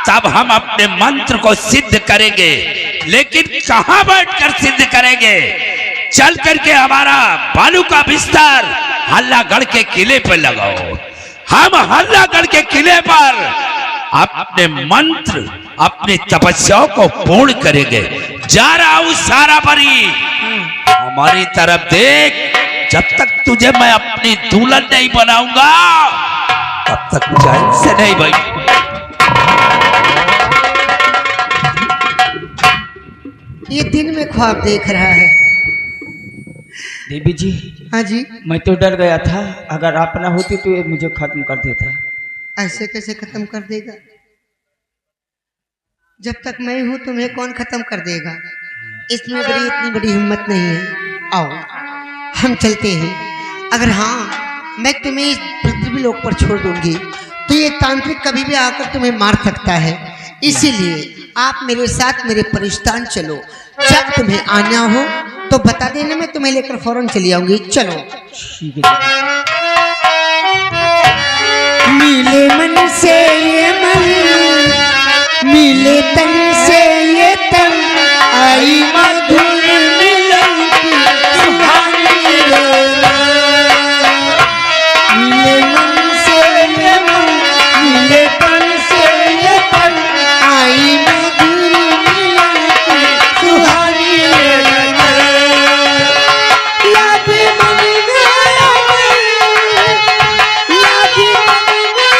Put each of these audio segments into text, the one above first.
तब हम अपने मंत्र को सिद्ध करेंगे। लेकिन कहां बैठकर सिद्ध करेंगे? चल करके हमारा बालू का बिस्तर हल्लागढ़ के किले पर लगाओ। हम हल्लागढ़ के किले पर अपने मंत्र, अपनी तपस्याओं को पूर्ण करेंगे। जा रहा हूं सारा परी, हमारी तरफ देख। जब तक तुझे मैं अपनी दुल्हन नहीं बनाऊंगा तब तक चैन से नहीं बैठ। ये दिन में ख्वाब देख रहा है। देवी जी, हाँ जी, मैं तो डर गया था, अगर आप ना होती तो ये मुझे खत्म कर देता। ऐसे कैसे खत्म कर देगा? जब तक मैं हूं तुम्हें कौन खत्म कर देगा? इसमें इतनी बड़ी हिम्मत नहीं है। आओ हम चलते हैं। अगर हाँ मैं तुम्हें इस पृथ्वी लोक पर छोड़ दूंगी तो ये तांत्रिक कभी भी आकर तुम्हें मार सकता है। इसीलिए आप मेरे साथ मेरे परिस्थान चलो। जब तुम्हें आना हो तो बता देना, मैं तुम्हें लेकर फौरन चली आऊंगी। चलो। ठीक है। मिले मन से ये मन, मिले तन से ये तन, आई मधुर मिलन की सुहानी रोना। मिले मन से ये मन, मिले तन से ये तन, आई मधुर मिलन की सुहानी रोना। याद मन में आए, याद मन में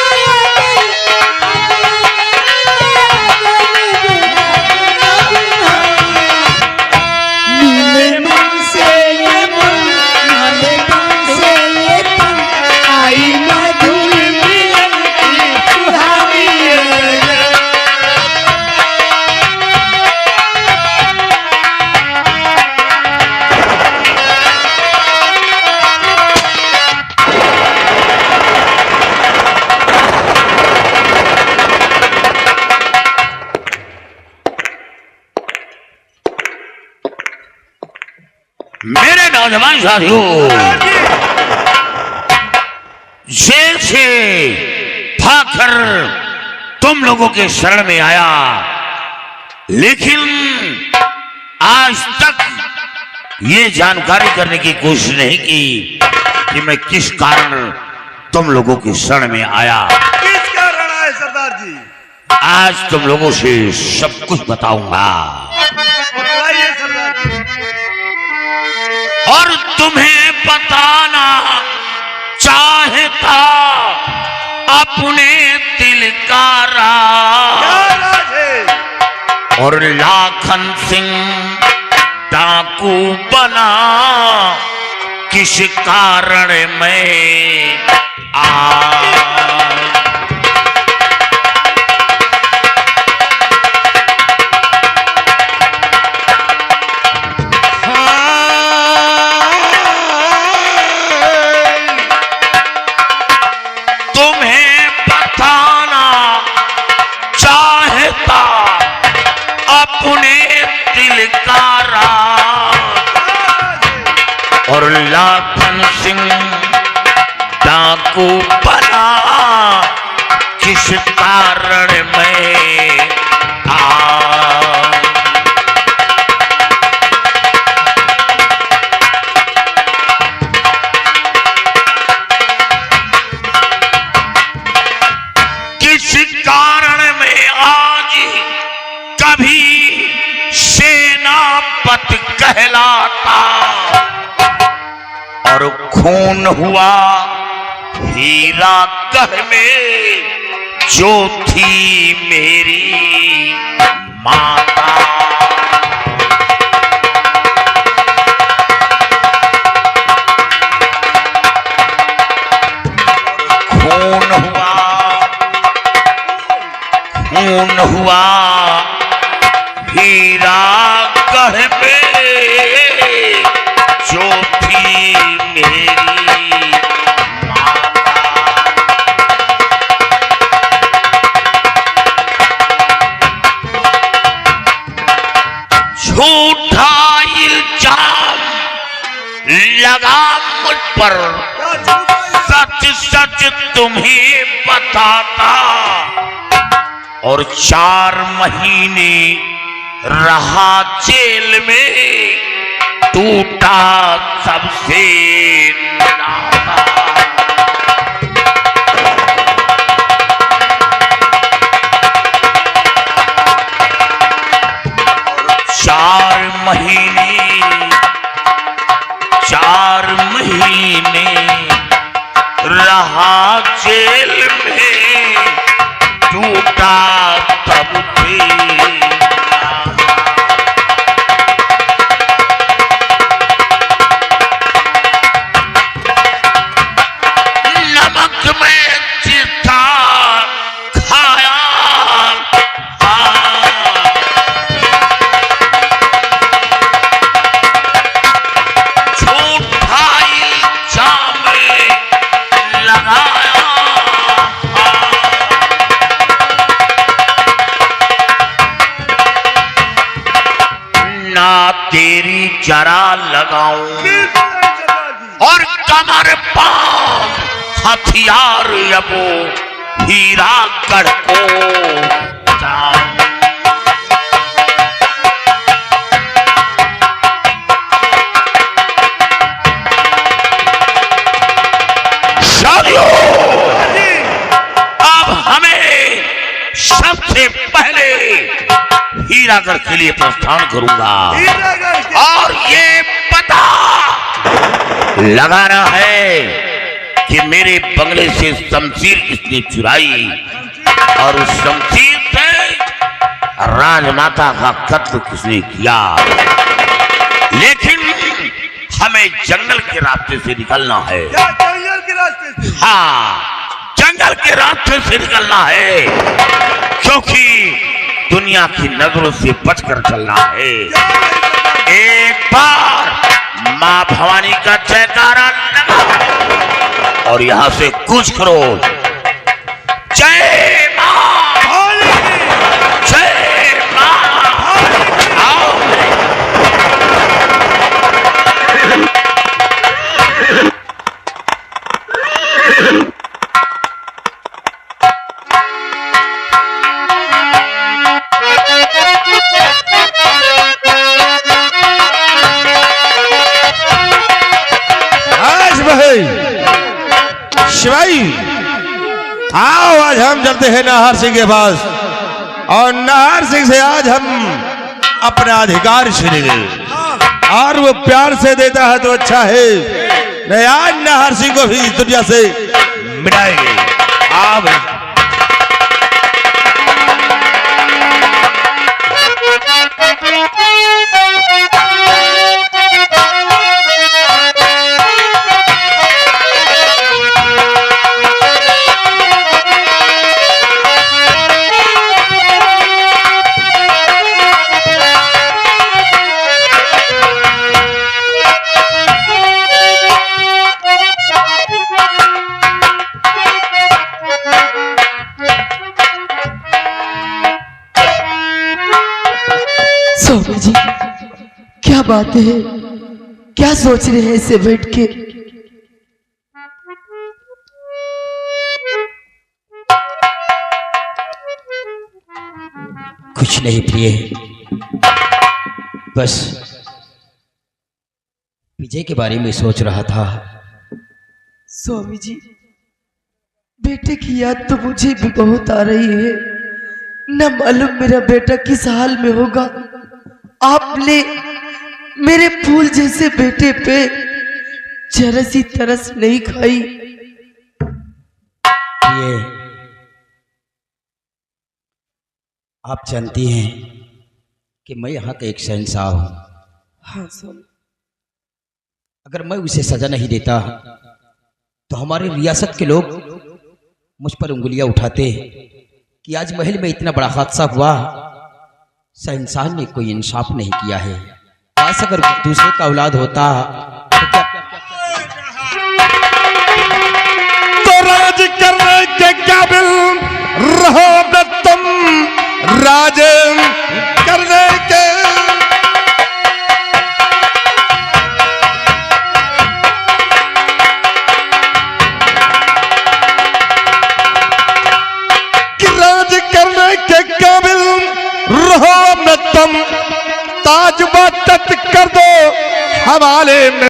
आए, मिले मन से ये मन, मिले तन से ये तन, आई मधुर मिलन की सुहानी रोना। मेरे नौजवान साथियों, जेल से भागकर तुम लोगों के शरण में आया, लेकिन आज तक ये जानकारी करने की कोशिश नहीं की कि मैं किस कारण तुम लोगों के शरण में आया। किस कारण आए सरदार जी? आज तुम लोगों से सब कुछ बताऊंगा बताइए सरदार जी। और तुम्हें बताना चाहता अपने दिल का राज। क्या राज है? और लाखन सिंह डाकू बना किस कारण मैं तुम्हें बताना चाहता अपने दिल का राज। और लाखन सिंह डाकू बना किस कारण मैं किस कारण में आज कभी सेनापति कहलाता और खून हुआ हीरा कह में जो थी मेरी माता। खून हुआ हीरा गढ़ पे जो थी मेरी माता। झूठा इल्जाम लगा मुझ पर, सच सच तुम्हें बताता और 4 महीने रहा जेल में, टूटा सबसे नाता। 4 महीने रहा जेल में, टूटा तब भी नमक में चिट्ठा खाया। तेरी जरा लगाऊं और कमर पांव हथियार अबो हीरा गढ़ को अब हमें सबसे पहले हीरागढ़ के लिए प्रस्थान करूंगा और ये पता लगाना है कि मेरे बंगले से शमशीर किसने चुराई और उस शमशीर से राजमाता का कत्ल किसने किया। लेकिन हमें जंगल के रास्ते से निकलना है। जंगल के रास्ते से? हाँ, जंगल के रास्ते से निकलना है, क्योंकि दुनिया की नजरों से बचकर चलना है। एक बार माँ भवानी का जयकारा लगा और यहाँ से कूच करो। जय माँ, जय माँ। आओ शिवाई, आओ आज हम चलते हैं नाहर सिंह के पास और नाहर सिंह से आज हम अपना अधिकार छीनेंगे और वो प्यार से देता है तो अच्छा है, नहीं आज नाहर सिंह को भी इस दुनिया से मिटाएंगे। आओ भाई। स्वामी जी, क्या बात है? क्या सोच रहे हैं ऐसे बैठ के? कुछ नहीं प्रिय, बस विजय के बारे में सोच रहा था। स्वामी जी, बेटे की याद तो मुझे भी बहुत आ रही है। न मालूम मेरा बेटा किस हाल में होगा। आपने मेरे फूल जैसे बेटे पे जरा सी तरस नहीं खाई। ये आप जानती हैं कि मैं यहाँ का एक शहंशाह हूँ। हाँ स्वामी। अगर मैं उसे सजा नहीं देता तो हमारे रियासत के लोग मुझ पर उंगलियां उठाते कि आज महल में इतना बड़ा हादसा हुआ, शहंशाह ने कोई इंसाफ नहीं किया है। आज अगर दूसरे का औलाद होता तो क्या तो राज करने के काबिल रहो न तुम, राज करने के राज करने के हवाले में